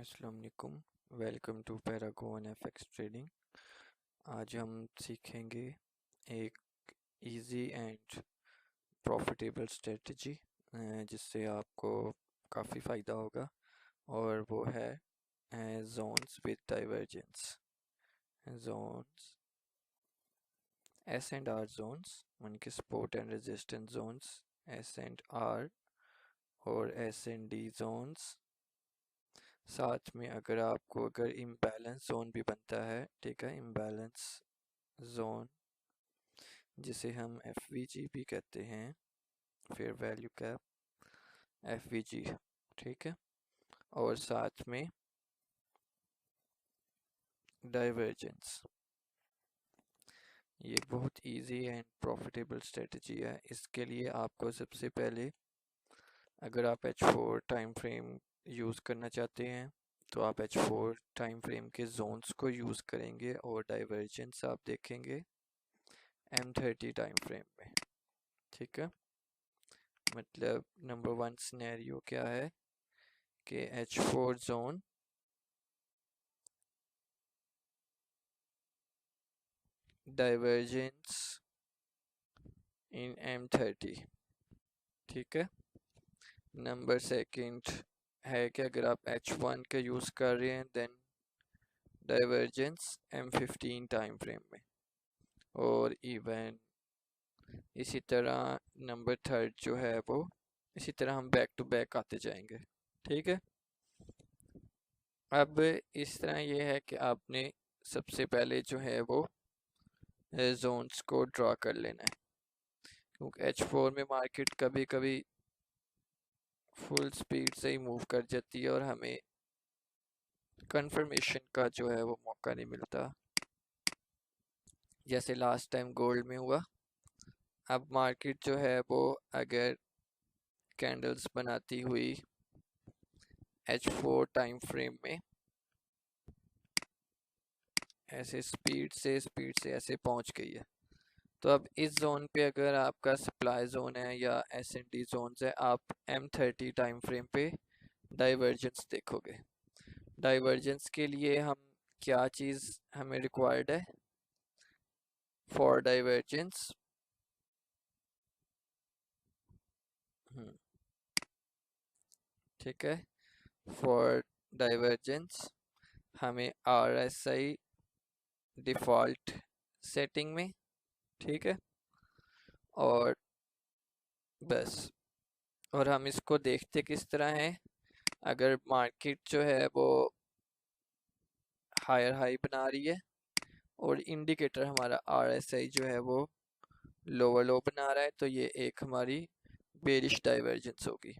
अस्सलाम वालेकुम। Welcome to Paragon FX trading. आज हम सीखेंगे एक इजी एंड प्रॉफिटेबल स्ट्रेटजी जिससे आपको काफ़ी फ़ायदा होगा, और वो है zones with divergence. Zones, S and R zones, उनके support and resistance zones S and R और एस एंड डी जोन्स। साथ में अगर इम्बैलेंस जोन भी बनता है, ठीक है, इम्बैलेंस जोन जिसे हम एफवीजी भी कहते हैं, फेयर वैल्यू कैप एफवीजी, ठीक है, और साथ में डाइवर्जेंस। ये बहुत इजी एंड प्रॉफिटेबल स्ट्रेटजी है। इसके लिए आपको सबसे पहले, अगर आप H4 टाइम फ्रेम यूज़ करना चाहते हैं तो आप H4 टाइम फ्रेम के जोन्स को यूज़ करेंगे, और डाइवर्जेंस आप देखेंगे M30 टाइम फ्रेम में, ठीक है। मतलब नंबर 1 सिनेरियो क्या है कि H4 जोन डाइवर्जेंस इन M30, ठीक है। नंबर सेकंड है कि अगर आप H1 का यूज़ कर रहे हैं then divergence M15 time frame में, और इवन इसी तरह नंबर थर्ड जो है वो इसी तरह हम बैक टू बैक आते जाएंगे, ठीक है। अब इस तरह ये है कि आपने सबसे पहले जो है वो जोन्स को ड्रा कर लेना है, क्योंकि H4 में मार्केट कभी कभी फुल स्पीड से ही मूव कर जाती है और हमें कंफर्मेशन का जो है वो मौका नहीं मिलता, जैसे लास्ट टाइम गोल्ड में हुआ। अब मार्केट जो है वो अगर कैंडल्स बनाती हुई H4 टाइम फ्रेम में ऐसे स्पीड से ऐसे पहुंच गई है, तो अब इस जोन पे अगर आपका सप्लाई जोन है या S&D जोन है, आप M30 टाइम फ्रेम पे डाइवर्जेंस देखोगे। डाइवर्जेंस के लिए हम क्या चीज़ हमें रिक्वायर्ड है फॉर डाइवर्जेंस? ठीक है, फॉर डाइवर्जेंस हमें RSI डिफ़ॉल्ट सेटिंग में, ठीक है, और बस। और हम इसको देखते किस तरह है, अगर मार्केट जो है वो हायर हाई बना रही है और इंडिकेटर हमारा RSI जो है वो लोअर लो बना रहा है, तो ये एक हमारी बेरिश डाइवर्जेंस होगी।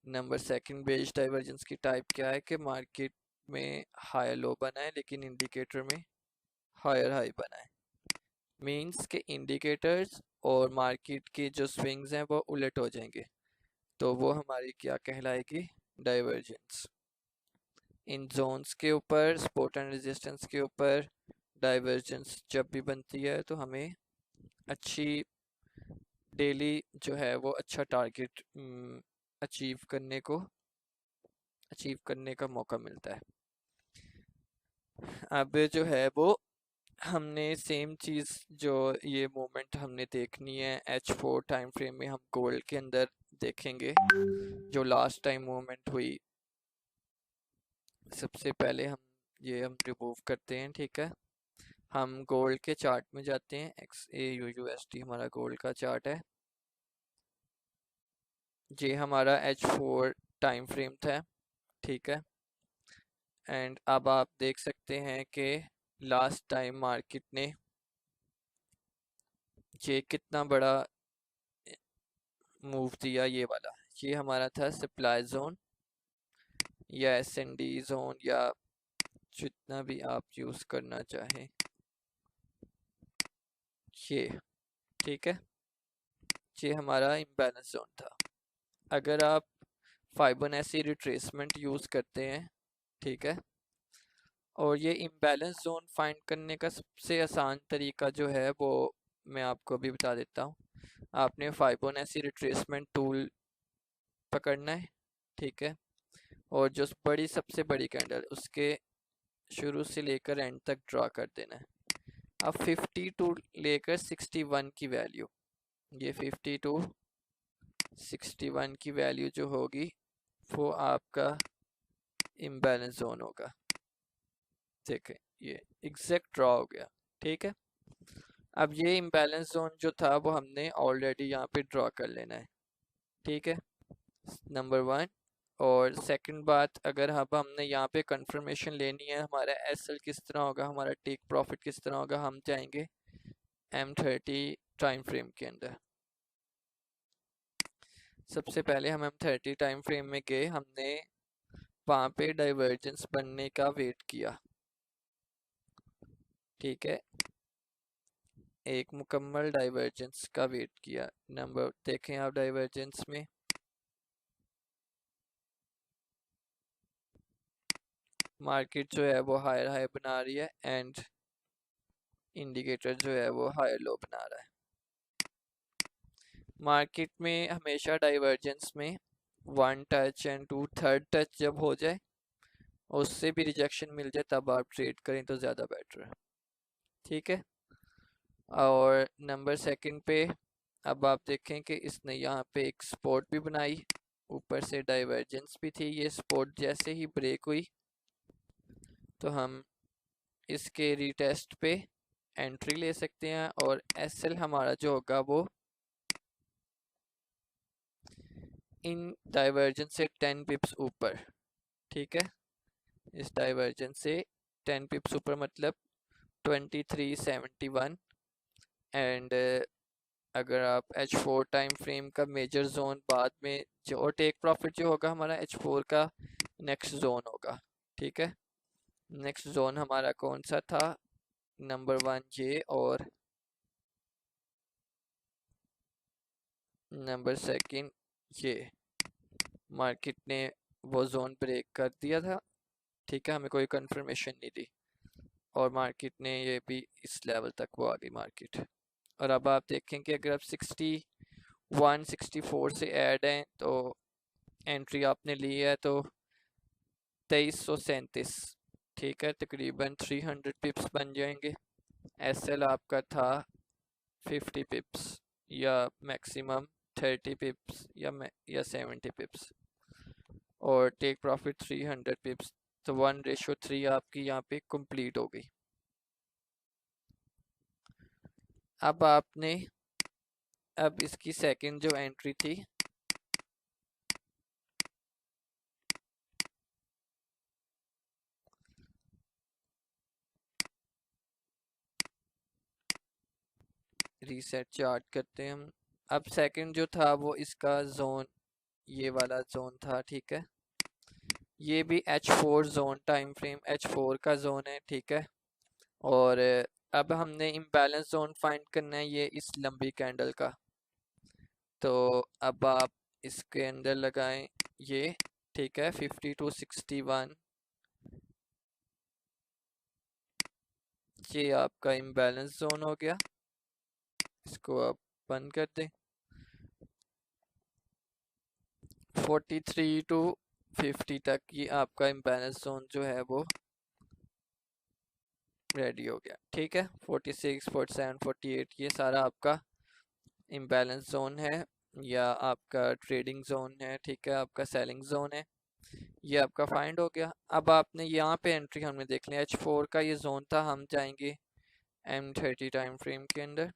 नंबर सेकंड बेरिश डाइवर्जेंस की टाइप क्या है कि मार्केट में हायर लो बना है लेकिन इंडिकेटर में हायर हाई बना है। मींस के इंडिकेटर्स और मार्केट के जो स्विंग्स हैं वो उलट हो जाएंगे, तो वो हमारी क्या कहलाएगी? डाइवर्जेंस। इन जोन्स के ऊपर, सपोर्ट एंड रेजिस्टेंस के ऊपर डाइवर्जेंस जब भी बनती है तो हमें अच्छी डेली जो है वो अच्छा टारगेट अचीव करने का मौका मिलता है। अब जो है वो हमने सेम चीज़ जो ये मूवमेंट हमने देखनी है H4 टाइम फ्रेम में, हम गोल्ड के अंदर देखेंगे जो लास्ट टाइम मूवमेंट हुई। सबसे पहले हम रिमूव करते हैं, ठीक है। हम गोल्ड के चार्ट में जाते हैं, XAUUSD हमारा गोल्ड का चार्ट है, ये हमारा H4 टाइम फ्रेम था, ठीक है। एंड अब आप देख सकते हैं कि लास्ट टाइम मार्केट ने ये कितना बड़ा मूव दिया, ये वाला, ये हमारा था सप्लाई जोन या S&D जोन या जितना भी आप यूज़ करना चाहें, ये, ठीक है, ये हमारा इम्बैलेंस जोन था। अगर आप फाइबोनाची रिट्रेसमेंट यूज़ करते हैं, ठीक है, और ये इम्बैलेंस जोन फाइंड करने का सबसे आसान तरीका जो है वो मैं आपको अभी बता देता हूँ। आपने फाइबोनाची रिट्रेसमेंट टूल पकड़ना है, ठीक है, और जो बड़ी सबसे बड़ी कैंडल उसके शुरू से लेकर एंड तक ड्रा कर देना है। अब 50 टू लेकर 61 की वैल्यू, ये 50 टू 61 की वैल्यू जो होगी वो आपका इम्बैलेंस जोन होगा। देखें ये एग्जैक्ट ड्रा हो गया, ठीक है। अब ये इम्बैलेंस जोन जो था वो हमने ऑलरेडी यहाँ पे ड्रा कर लेना है, ठीक है, नंबर 1। और सेकंड बात, अगर अब हमने यहाँ पे कंफर्मेशन लेनी है हमारा एसएल किस तरह होगा, हमारा टेक प्रॉफिट किस तरह होगा, हम जाएंगे M30 टाइम फ्रेम के अंदर। सबसे पहले हम M30 टाइम फ्रेम में गए, हमने वहाँ पे डाइवर्जेंस बनने का वेट किया, ठीक है, एक मुकम्मल डाइवर्जेंस का वेट किया। नंबर देखें आप डाइवर्जेंस में मार्केट जो है वो हायर हाई बना रही है एंड इंडिकेटर जो है वो हायर लो बना रहा है। मार्केट में हमेशा डाइवर्जेंस में 1 टच एंड 2 थर्ड टच जब हो जाए, उससे भी रिजेक्शन मिल जाए, तब आप ट्रेड करें तो ज़्यादा बेटर है, ठीक है। और नंबर सेकंड पे अब आप देखें कि इसने यहाँ पे एक सपोर्ट भी बनाई, ऊपर से डाइवर्जेंस भी थी। ये सपोर्ट जैसे ही ब्रेक हुई तो हम इसके रीटेस्ट पे एंट्री ले सकते हैं और एसएल हमारा जो होगा वो इन डाइवर्जेंस से 10 पिप्स ऊपर, ठीक है, इस डाइवर्जेंस से 10 पिप्स ऊपर मतलब 2371। एंड अगर आप H4 टाइम फ्रेम का मेजर जोन बाद में जो और टेक प्रॉफिट जो होगा हमारा H4 का नेक्स्ट जोन होगा, ठीक है। नेक्स्ट जोन हमारा कौन सा था, नंबर 1 ये और नंबर सेकंड ये। मार्केट ने वो जोन ब्रेक कर दिया था, ठीक है, हमें कोई कंफर्मेशन नहीं दी और मार्केट ने ये भी इस लेवल तक वो आ गई मार्केट। और अब आप देखें कि अगर आप 61 64 से ऐड हैं तो एंट्री आपने ली है तो 2337, ठीक है, तकरीबन 300 पिप्स बन जाएंगे। एसएल आपका था 50 पिप्स या मैक्सिमम 30 पिप्स या 70 पिप्स और टेक प्रॉफिट 300 पिप्स, तो 1:3 आपकी यहाँ पे कंप्लीट हो गई। अब आपने अब इसकी सेकंड जो एंट्री थी रीसेट चार्ट करते हैं हम। अब सेकंड जो था वो इसका जोन ये वाला जोन था, ठीक है, ये भी H4 zone time frame H4 का जोन है, ठीक है। और अब हमने इम्बैलेंस जोन फाइंड करना है ये इस लंबी कैंडल का, तो अब आप इसके अंदर लगाएं ये, ठीक है, 50 टू 61, ये आपका इम्बैलेंस जोन हो गया, इसको आप बंद कर दें। 43 टू 50 तक ये आपका इम्बैलेंस जोन जो है वो रेडी हो गया, ठीक है। 46 47 48 ये सारा आपका इम्बैलेंस जोन है या आपका ट्रेडिंग जोन है, ठीक है, आपका सेलिंग जोन है, ये आपका फाइंड हो गया। अब आपने यहाँ पे एंट्री हमने देख लिया, H4 का ये जोन था, हम जाएंगे M30 टाइम फ्रेम के अंदर।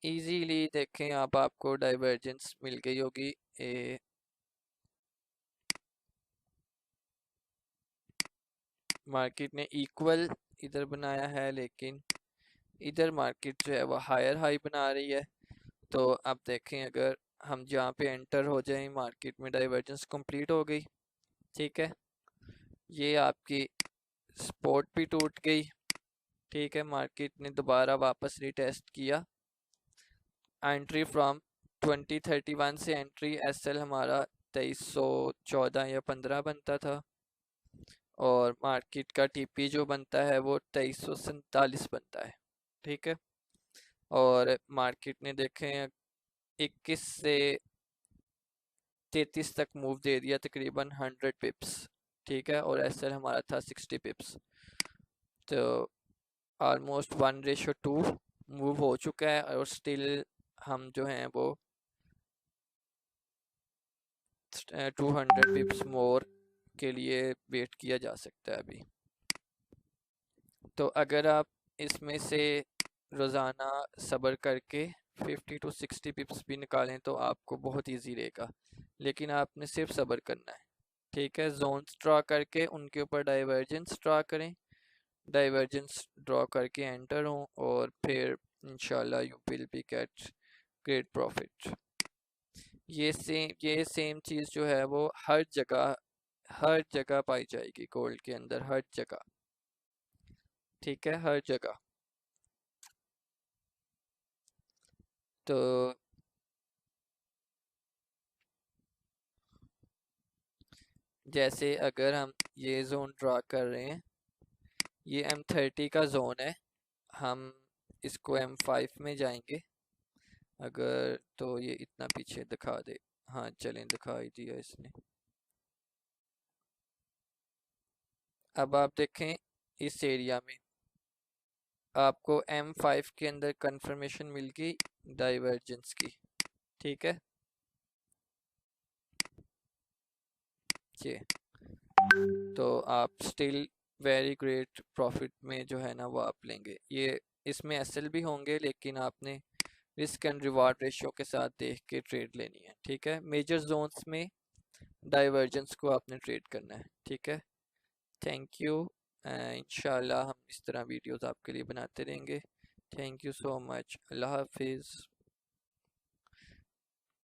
इजीली देखें अब आपको डाइवर्जेंस मिल गई होगी, मार्केट ने इक्वल इधर बनाया है लेकिन इधर मार्केट जो है वो हायर हाई बना रही है। तो अब देखें अगर हम जहाँ पे एंटर हो जाएं मार्केट में डाइवर्जेंस कंप्लीट हो गई, ठीक है, ये आपकी सपोर्ट भी टूट गई, ठीक है, मार्केट ने दोबारा वापस रिटेस्ट किया। एंट्री फ्रॉम 2031 से एंट्री एसएल हमारा 2314 या 15 बनता था और मार्केट का टीपी जो बनता है वो 2347 बनता है, ठीक है। और मार्केट ने देखें 21 से 33 तक मूव दे दिया, तकरीबन 100 पिप्स, ठीक है, और एसएल हमारा था 60 पिप्स, तो ऑलमोस्ट 1:2 मूव हो चुका है, और स्टिल हम जो हैं वो 200 पिप्स मोर के लिए वेट किया जा सकता है अभी। तो अगर आप इसमें से रोज़ाना सब्र करके 50 to 60 पिप्स भी निकालें तो आपको बहुत इजी रहेगा, लेकिन आपने सिर्फ सब्र करना है, ठीक है। जोन्स ड्रा करके उनके ऊपर डाइवर्जेंस ड्रा करें, डाइवर्जेंस ड्रा करके एंटर हों, और फिर इंशाल्लाह you will be get great profit. ये सेम चीज़ जो है वो हर जगह पाई जाएगी गोल्ड के अंदर, हर जगह, ठीक है, हर जगह। तो जैसे अगर हम ये जोन ड्रा कर रहे हैं, ये M30 का जोन है, हम इसको M5 में जाएंगे अगर, तो ये इतना पीछे दिखा दे, हाँ चलें, दिखा ही दिया इसने। अब आप देखें इस एरिया में आपको M5 के अंदर कंफर्मेशन मिल गई डाइवर्जेंस की, ठीक है, ये तो आप स्टिल वेरी ग्रेट प्रॉफिट में जो है ना वो आप लेंगे। ये इसमें एसएल भी होंगे, लेकिन आपने रिस्क एंड रिवार्ड रेशियो के साथ देख के ट्रेड लेनी है, ठीक है। मेजर जोन्स में डाइवर्जेंस को आपने ट्रेड करना है, ठीक है। थैंक यू, इंशाल्लाह हम इस तरह वीडियोस आपके लिए बनाते रहेंगे। थैंक यू सो मच, अल्लाह हाफिज़।